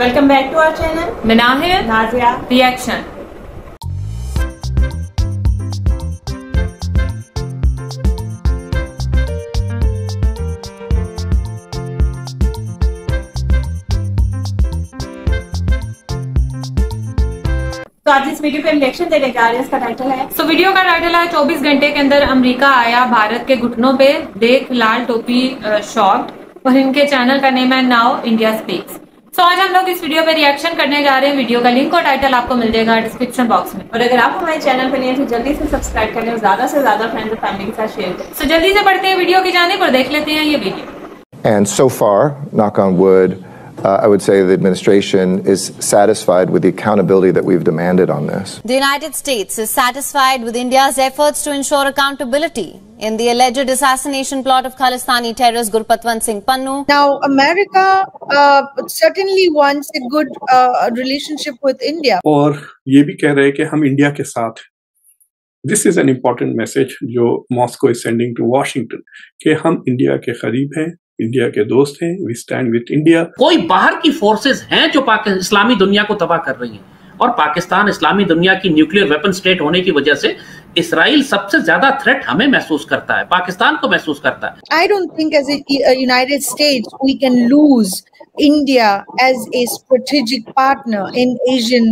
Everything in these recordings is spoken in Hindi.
Welcome back to our channel. मैं नाहिद, नाजिया, रिएक्शन। तो आज इस वीडियो पे हम रिएक्शन देने जा रहे हैं। इसका टाइटल है वीडियो का टाइटल है 24 घंटे के अंदर अमेरिका आया भारत के घुटनों पे, देख लाल टोपी शॉट। और इनके चैनल का नेम है नाउ इंडिया स्पीक्स। आज हम लोग इस वीडियो पे रिएक्शन करने जा रहे हैं। वीडियो का लिंक और टाइटल आपको मिल जाएगा डिस्क्रिप्शन बॉक्स में। और अगर आप हमारे चैनल पर नहीं है तो जल्दी से सब्सक्राइब करें और ज्यादा से ज्यादा फ्रेंड्स और फैमिली के साथ शेयर करें। जल्दी से बढ़ते हैं वीडियो की जानिब और देख लेते हैं ये video. And so far, knock on wood, I would say the administration is satisfied with the accountability that we've demanded on this. The United States is satisfied with India's efforts to ensure accountability in the alleged assassination plot of Khalistani terrorist Gurpatwant Singh Pannu. Now, America certainly wants a good relationship with India. और ये भी कह रहे हैं कि हम इंडिया के साथ। This is an important message जो Moscow is sending to Washington कि हम इंडिया के करीब हैं, इंडिया के दोस्त हैं, वी स्टैंड विद इंडिया। कोई बाहर की फोर्सेस हैं जो इस्लामी दुनिया को तबाह कर रही हैं और पाकिस्तान इस्लामी दुनिया की न्यूक्लियर वेपन स्टेट होने की वजह से इसराइल सबसे ज्यादा थ्रेट हमें महसूस करता है, पाकिस्तान को महसूस करता है। I don't think as a United States we can lose India as a strategic partner in Asian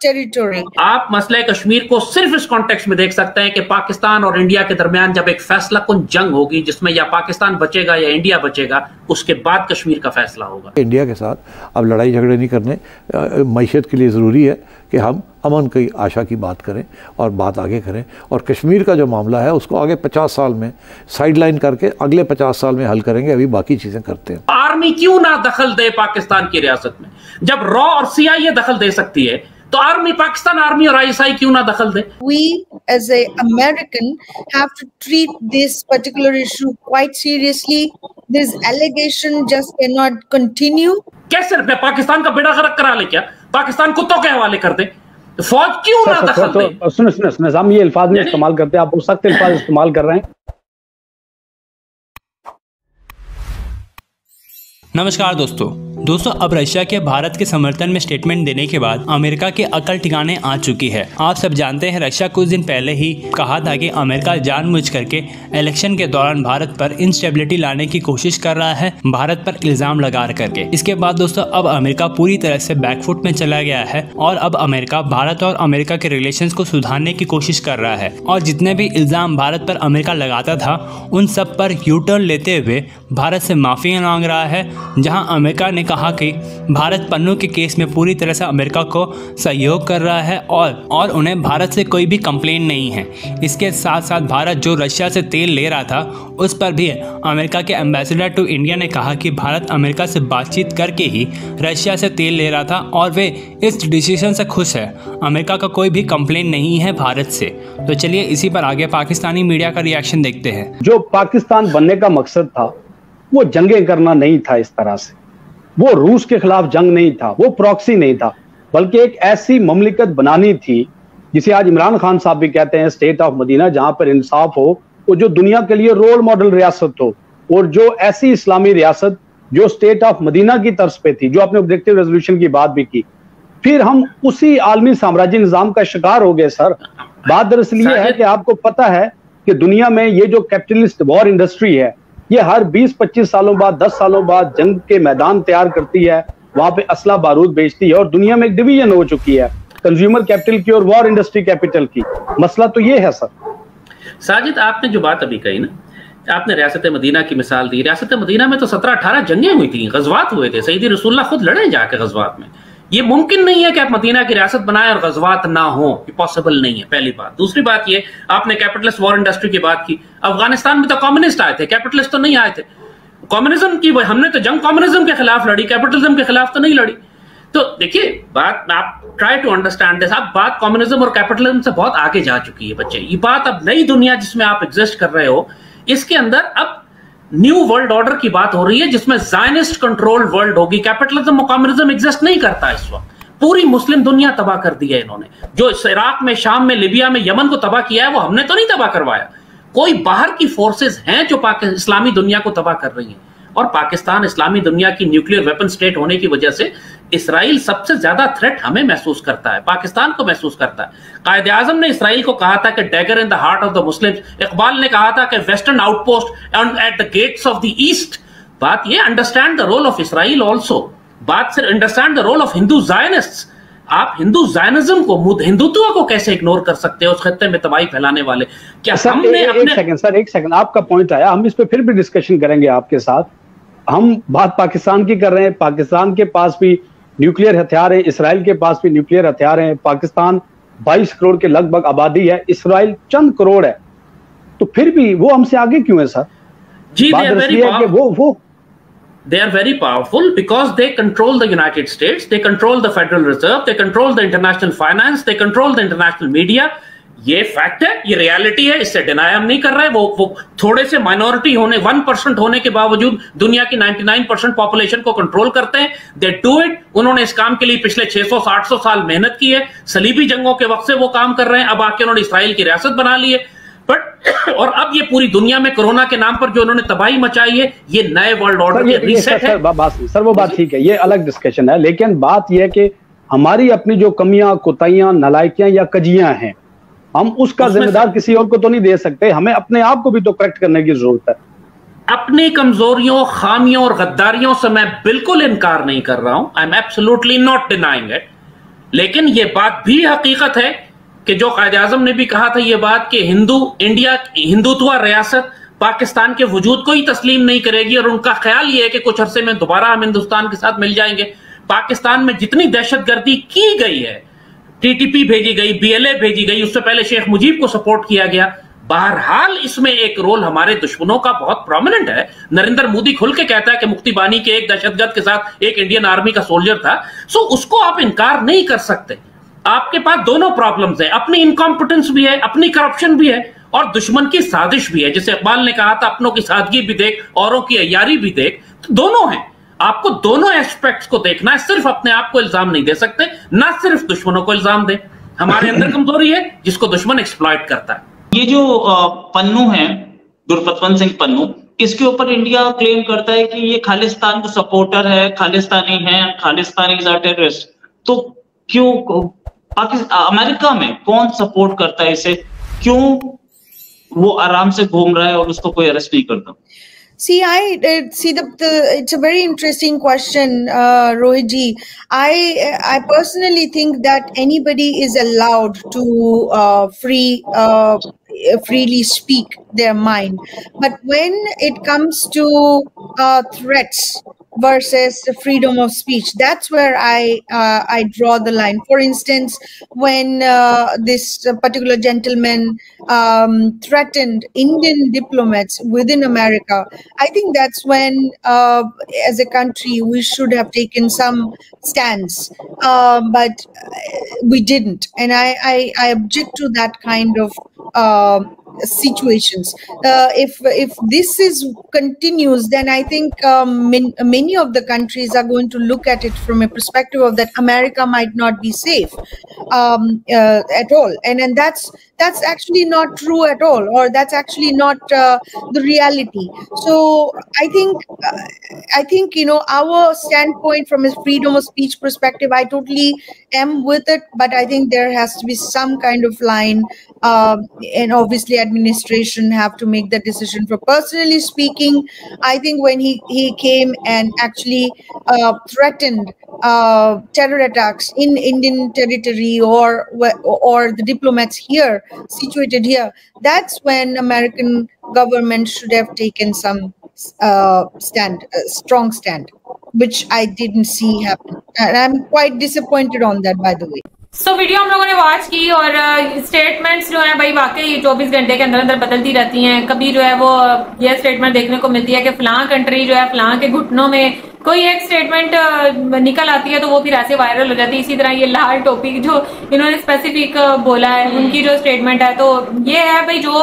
territory. आप मसले कश्मीर को सिर्फ इस कॉन्टेक्स्ट में देख सकते हैं कि पाकिस्तान और इंडिया के दरमियान जब एक फैसला कुन जंग होगी जिसमें या पाकिस्तान बचेगा या इंडिया बचेगा, उसके बाद कश्मीर का फैसला होगा। इंडिया के साथ अब लड़ाई झगड़े नहीं करने, मईशत के लिए ज़रूरी है कि हम अमन की आशा की बात करें और बात आगे करें। और कश्मीर का जो मामला है उसको आगे 50 साल में साइडलाइन करके अगले 50 साल में हल करेंगे। अभी बाकी चीज़ें करते हैं। आर्मी क्यों ना दखल दे पाकिस्तान की रियासत में? जब रॉ और CIA दखल दे सकती है तो पाकिस्तान आर्मी और ISI क्यों ना दखल दे? We as a American have to treat this particular issue quite seriously. This allegation just cannot continue. कैसे पाकिस्तान का बेड़ा गर्क करा ले? क्या पाकिस्तान कुत्तों के हवाले कर दे? फौज क्यों ना दखल दे? सुनो हम ये अल्फाज नहीं इस्तेमाल करते, आप बहुत सख्त अल्फाज इस्तेमाल कर रहे हैं। नमस्कार दोस्तों अब रशिया के भारत के समर्थन में स्टेटमेंट देने के बाद अमेरिका के अकल ठिकाने आ चुकी है। आप सब जानते हैं रशिया कुछ दिन पहले ही कहा था कि अमेरिका जानबूझ करके इलेक्शन के दौरान भारत पर इंस्टेबिलिटी लाने की कोशिश कर रहा है, भारत पर इल्जाम लगा करके। इसके बाद दोस्तों अब अमेरिका पूरी तरह से बैकफुट में चला गया है और अब अमेरिका भारत और अमेरिका के रिलेशन को सुधारने की कोशिश कर रहा है। और जितने भी इल्जाम भारत पर अमेरिका लगाता था उन सब पर यू टर्न लेते हुए भारत से माफी मांग रहा है। जहां अमेरिका ने कहा कि भारत पन्नू के केस में पूरी तरह से अमेरिका को सहयोग कर रहा है और उन्हें भारत से कोई भी कंप्लेंट नहीं है। इसके साथ साथ भारत जो रशिया से तेल ले रहा था उस पर भी अमेरिका के एम्बेसडर टू इंडिया ने कहा कि भारत अमेरिका से बातचीत करके ही रशिया से तेल ले रहा था और वे इस डिसीजन से खुश है। अमेरिका का कोई भी कंप्लेंट नहीं है भारत से। तो चलिए इसी पर आगे पाकिस्तानी मीडिया का रिएक्शन देखते हैं। जो पाकिस्तान बनने का मकसद था वो जंगें करना नहीं था, इस तरह से वो रूस के खिलाफ जंग नहीं था, वो प्रॉक्सी नहीं था, बल्कि एक ऐसी ममलिकत बनानी थी जिसे आज इमरान खान साहब भी कहते हैं स्टेट ऑफ मदीना, जहां पर इंसाफ हो, वो जो दुनिया के लिए रोल मॉडल रियासत हो और जो ऐसी इस्लामी रियासत जो स्टेट ऑफ मदीना की तर्ज पे थी, जो आपने ऑब्जेक्टिव रेजोल्यूशन की बात भी की। फिर हम उसी आलमी साम्राज्य निजाम का शिकार हो गए सर। बात दरअसल ये है कि आपको पता है कि दुनिया में ये जो कैपिटलिस्ट वॉर इंडस्ट्री है ये हर 20-25 सालों बाद 10 सालों बाद जंग के मैदान तैयार करती है, वहां पे असला बारूद बेचती है और दुनिया में एक डिवीजन हो चुकी है कंज्यूमर कैपिटल की और वॉर इंडस्ट्री कैपिटल की। मसला तो ये है सर। साजिद, आपने जो बात अभी कही ना, आपने रियासत मदीना की मिसाल दी। रियासत मदीना में तो 17-18 जंगें हुई थी, गजवात हुए थे, सईदी रसूलुल्लाह खुद लड़े जाके गजवात में। ये मुमकिन नहीं है कि आप मदीना की रियासत बनाए और गजवात ना हो, ये पॉसिबल नहीं है, पहली बात। दूसरी बात ये, आपने कैपिटलिस्ट वॉर इंडस्ट्री की बात की। अफगानिस्तान में तो कम्युनिस्ट आए थे, कैपिटलिस्ट तो नहीं आए थे। कम्युनिज्म की हमने तो जंग कम्युनिज्म के खिलाफ लड़ी, कैपिटलिज्म के खिलाफ तो नहीं लड़ी। तो देखिए बात, आप ट्राई टू अंडरस्टैंड दिस। आप बात कम्युनिज्म और कैपिटलिज्म से बहुत आगे जा चुकी है बच्चे। ये बात अब नई दुनिया जिसमें आप एग्जिस्ट कर रहे हो, इसके अंदर अब न्यू वर्ल्ड ऑर्डर की बात हो रही है जिसमें जायनिस्ट कंट्रोल वर्ल्ड होगी। कैपिटलिज्म और कम्युनिज्म एग्जिस्ट नहीं करता इस वक्त। पूरी मुस्लिम दुनिया तबाह कर दी है इन्होंने। जो इराक में, शाम में, लिबिया में, यमन को तबाह किया है वो हमने तो नहीं तबाह करवाया। कोई बाहर की फोर्सेस हैं जो इस्लामी दुनिया को तबाह कर रही हैं और पाकिस्तान इस्लामी दुनिया की न्यूक्लियर वेपन स्टेट होने की वजह से इसराइल सबसे ज्यादा थ्रेट हमें महसूस करता है, पाकिस्तान को महसूस करता है। कायदे आजम ने इसराइल को कहा था कि dagger in the heart of the Muslims, Iqbal ने कहा था कि western outpost at the gates of the East. बात ये understand the role of Israel also, बात सिर्फ understand the role of Hindu Zionists. आप हिंदू जायनिज्म को, हिंदुत्व को कैसे इग्नोर कर सकते हो उस खत्ते में तबाही फैलाने वाले? क्या हमने अपने एक सेकंड आपका पॉइंट आया, हम इस पे फिर भी डिस्कशन करेंगे आपके साथ। हम बात पाकिस्तान की कर रहे हैं, पाकिस्तान के पास भी न्यूक्लियर हथियार है, इसराइल के पास भी न्यूक्लियर हथियार हैं। पाकिस्तान 22 करोड़ के लगभग आबादी है, इसराइल चंद करोड़ है, तो फिर भी वो हमसे आगे क्यों है सर? जी, they are very powerful because they control the United States, they control the Federal Reserve, they control the international finance, they control the international media. ये फैक्ट है, ये रियलिटी है, इससे डिनाई हम नहीं कर रहे। वो थोड़े से माइनॉरिटी होने, 1% होने के बावजूद दुनिया की 99% पॉपुलेशन को कंट्रोल करते हैं। They do it. उन्होंने इस काम के लिए पिछले 600-700 साल मेहनत की है, सलीबी जंगों के वक्त से वो काम कर रहे हैं। अब आके उन्होंने इसराइल की रियासत बना ली है, बट और अब ये पूरी दुनिया में कोरोना के नाम पर जो उन्होंने तबाही मचाई है, ये नए वर्ल्ड ऑर्डर के रीसेट है। सर वो बात ठीक है, ये अलग डिस्कशन है, लेकिन बात यह है कि हमारी अपनी जो कमियां, कोताहियां, नालायकियां या कजियां हैं, हम उसका जिम्मेदार किसी और को तो नहीं दे सकते, हमें अपने आप को भी तो करेक्ट करने की जरूरत है। अपनी कमजोरियों, खामियों और गद्दारियों से मैं बिल्कुल इनकार नहीं कर रहा हूं, I am absolutely not denying it, लेकिन यह बात भी हकीकत है कि जो कायदे आजम ने भी कहा था ये बात कि हिंदुत्व रियासत पाकिस्तान के वजूद को ही तस्लीम नहीं करेगी, और उनका ख्याल ये है कि कुछ अरसे में दोबारा हम हिंदुस्तान के साथ मिल जाएंगे। पाकिस्तान में जितनी दहशतगर्दी की गई है, टीटीपी भेजी गई, बीएलए भेजी गई, उससे पहले शेख मुजीब को सपोर्ट किया गया, बहरहाल इसमें एक रोल हमारे दुश्मनों का बहुत प्रोमिनेंट है। नरेंद्र मोदी खुल के कहता है कि मुफ्ती बानी के एक दहशतगर्द के साथ एक इंडियन आर्मी का सोल्जर था, सो उसको आप इनकार नहीं कर सकते। आपके पास दोनों प्रॉब्लम्स हैं, अपनी इनकॉम्पिटेंस भी है, अपनी करप्शन भी है, और दुश्मन की साजिश भी है। जैसे इकबाल ने कहा था, अपनों की सादगी भी देख, औरों की अय्यारी भी देख, तो दोनों हैं। आपको दोनों एस्पेक्ट्स को देखना है, सिर्फ अपने आप को इल्जाम नहीं दे सकते, ना सिर्फ दुश्मनों को इल्जाम दे। हमारे अंदर कमजोरी है जिसको दुश्मन एक्सप्लॉइट करता है। ये जो पन्नू है, गुरपतवंत सिंह पन्नू, इसके ऊपर इंडिया क्लेम करता है कि ये खालिस्तान को सपोर्टर है, खालिस्तानी है, खालिस्तानी इज अ टेररिस्ट। तो क्यों अमेरिका में कौन सपोर्ट करता है इसे? क्यों वो आराम से घूम रहा है और उसको कोई अरेस्ट नहीं करता? See, it's a very interesting question, Rohit ji. I personally think that anybody is allowed to freely speak their mind, but when it comes to threats versus freedom of speech, that's where I draw the line. For instance, when this particular gentleman threatened Indian diplomats within America, I think that's when as a country we should have taken some stance, but we didn't, and I object to that kind of situations. If this continues, then I think many of the countries are going to look at it from a perspective of that America might not be safe at all, and that's actually not true at all, or that's actually not the reality. So I think our standpoint from a freedom of speech perspective, I totally am with it, but I think there has to be some kind of line, and obviously administration have to make the decision. For personally speaking, I think when he came and actually threatened terror attacks in Indian territory or the diplomats here situated here, that's when American government should have taken some strong stand, which I didn't see happen, and I'm quite disappointed on that, by the way. Video हम लोगों ने वॉच की, और स्टेटमेंट्स जो है भाई वाकई 24 घंटे के अंदर अंदर बदलती रहती हैं। कभी जो है वो ये स्टेटमेंट देखने को मिलती है कि फलां कंट्री जो है फलां के घुटनों में कोई एक स्टेटमेंट निकल आती है तो वो फिर ऐसे वायरल हो जाती है। इसी तरह ये लाल टोपी जो इन्होंने स्पेसिफिक बोला है, उनकी जो स्टेटमेंट है, तो ये है भाई जो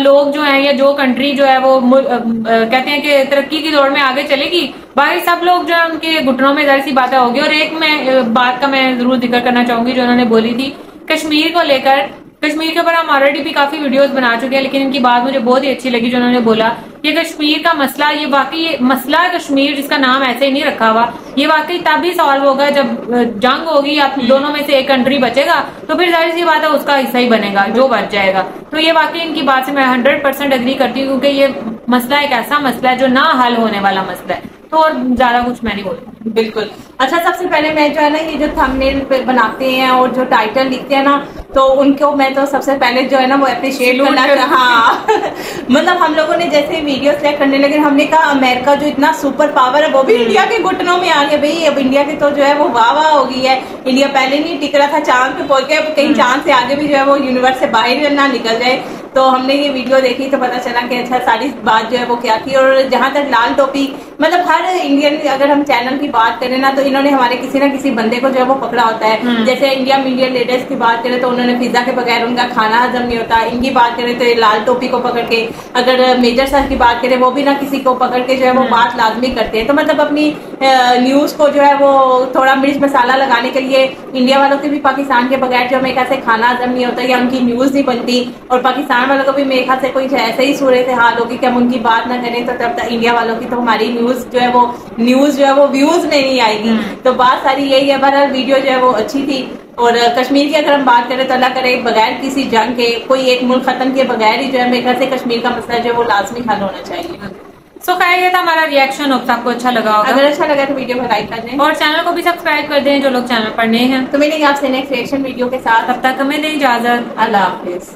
लोग जो है या जो कंट्री जो है वो कहते हैं कि तरक्की की दौड़ में आगे चलेगी, बाकी सब लोग जो है उनके घुटनों में जाहिर सी बातें होगी। और एक मैं बात का मैं जरूर जिक्र करना चाहूंगी जो उन्होंने बोली थी कश्मीर को लेकर कश्मीर के ऊपर हम ऑलरेडी भी काफी वीडियोस बना चुके हैं, लेकिन इनकी बात मुझे बहुत ही अच्छी लगी जो उन्होंने बोला कि कश्मीर का मसला, ये वाकई मसला कश्मीर जिसका नाम ऐसे ही नहीं रखा हुआ, ये वाकई तब ही सॉल्व होगा जब जंग होगी, आप दोनों में से एक कंट्री बचेगा तो फिर जाहिर सी बात है उसका हिस्सा ही बनेगा जो बच जाएगा। तो ये वाकई इनकी बात से मैं 100% एग्री करती हूँ, क्योंकि ये मसला एक ऐसा मसला है जो ना हल होने वाला मसला है। तो और ज्यादा कुछ मैं नहीं बोलूँ। बिल्कुल। अच्छा, सबसे पहले मैं जो है ना ये जो थंबनेल बनाते हैं और जो टाइटल लिखते हैं ना, तो उनको मैं तो सबसे पहले जो है ना वो अप्रिशिएट करना चाहता। हाँ मतलब हम लोगों ने जैसे वीडियो सेलेक्ट करने लगे, हमने कहा अमेरिका जो इतना सुपर पावर है वो भी इंडिया के घुटनों में आ गया भाई। अब इंडिया की तो जो है वो वाह हो गई है। इंडिया पहले नहीं टिक रहा था, चांद पे पहुंच गया, कहीं चांद से आगे भी जो है वो यूनिवर्स से बाहर ना निकल जाए। तो हमने ये वीडियो देखी तो पता चला कि अच्छा सारी बात जो है वो क्या थी। और जहां तक लाल टोपी, मतलब हर इंडियन, अगर हम चैनल की बात करें ना तो इन्होंने हमारे किसी ना किसी बंदे को जो है वो पकड़ा होता है। जैसे इंडिया मीडियम लीडर्स की बात करें तो उन्होंने पिज्जा के बगैर उनका खाना हजम नहीं होता। इनकी बात करें तो लाल टोपी को पकड़ के, अगर मेजर सर की बात करें वो भी ना किसी को पकड़ के जो है वो बात लाजमी करते हैं। तो मतलब अपनी न्यूज को जो है वो थोड़ा मिर्च मसाला लगाने के लिए इंडिया वालों के भी पाकिस्तान के बगैर जो मेरे ख्याल से खाना हजम नहीं होता या उनकी न्यूज नहीं बनती, और पाकिस्तान वालों को भी मेरे ख्याल से कोई ऐसे ही सूरत हाल होगी कि हम उनकी बात ना करें तो तब तक इंडिया वालों की तो हमारी न्यूज जो है वो व्यूज में नहीं आएगी। तो बात सारी यही है। बहरहाल वीडियो जो है वो अच्छी थी। और कश्मीर की अगर हम बात करें तो अल्लाह करे बगैर किसी जंग के, कोई एक मुल्क खत्म के बगैर ही जो है मेरे ख्याल से कश्मीर का मसला जो है वो लाजमी हल होना चाहिए। सो खैर ये था हमारा रिएक्शन। होप आपको अच्छा लगा होगा। अगर अच्छा लगा तो वीडियो को लाइक कर दें और चैनल को भी सब्सक्राइब कर दें जो लोग चैनल पर नए हैं। तो मिलेंगे आपसे नेक्स्ट रिएक्शन वीडियो के साथ। तब तक हमें दें इजाजत। अल्लाह हाफिज।